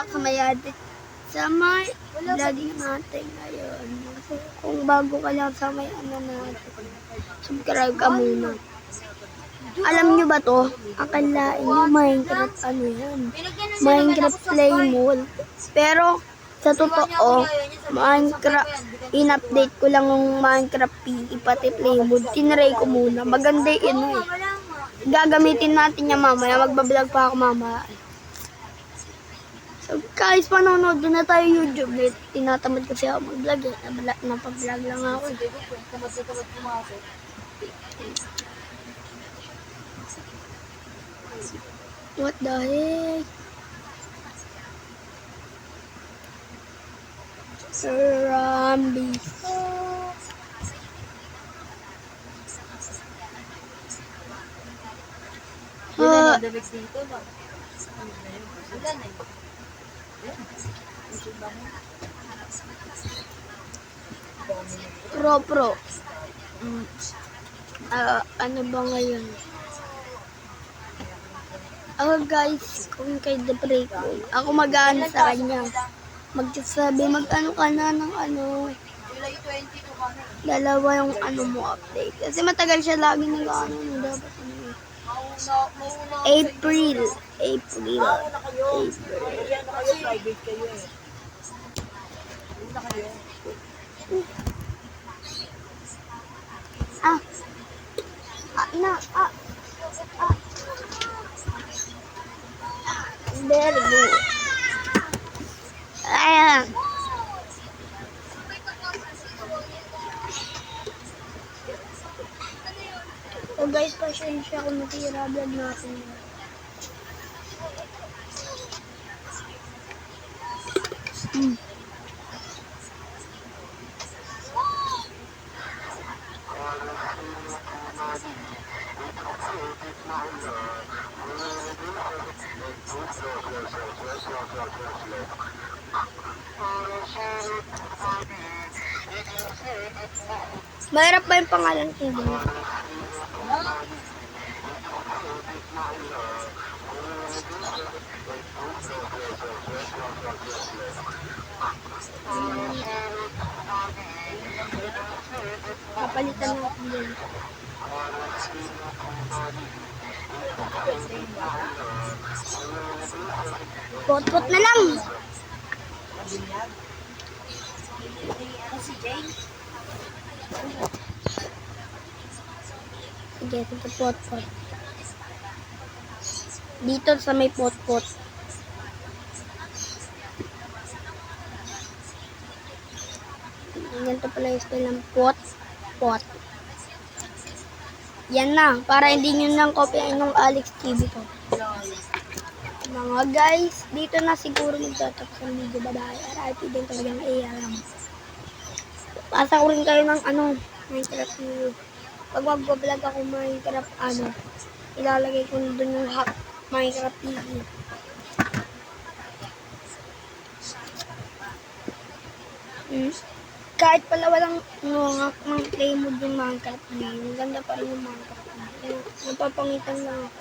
back sa Mayadit sa may vlogging natin ngayon. Kung bago ka lang sa may natin, subscribe ka muna. Alam nyo ba to? Akalain nyo Minecraft yan? Minecraft Play Mode. Pero sa totoo, Minecraft, in-update ko lang yung Minecraft PE pati Play Mode. Tinry ko muna. Maganda yun Gagamitin natin yan mamaya. Magbablog pa ako mamaya. So guys, panonood na tayo YouTube. Tinatamad kasi ako mag-vlog Napag-vlog lang ako. What the heck? Zombies. Pro. Ano ba ngayon? Ako guys, kung kay The Break, ako mag-ano sa kanya. Magsasabi, mag-ano ka na ng dalawa yung mo update. Kasi matagal siya lagi nag-ano, dapat April. Very good. Ayan. So guys, pasensya kung natira vlog natin. Mahirap ba yung pangalan ko? Kapalitan natin yun. Pot-pot na lang. Sige, ito pot-pot. Dito sa may pot-pot. Ganito pala yung style ng pot-pot. Yan na, para hindi nyo nang kopyain yung Alex TV ko. Mga guys, dito na siguro magtatapos ang video. Bye-bye. RIP din talagang ARM. Pasa ko rin kayo ng Minecraft video. Pag mag-vlog ako Minecraft ilalagay ko na dun yung hack Minecraft TV. Kahit pala walang hack ng play mode yung Minecraft TV, maganda pa rin yung Minecraft TV. Napapangitan lang ako.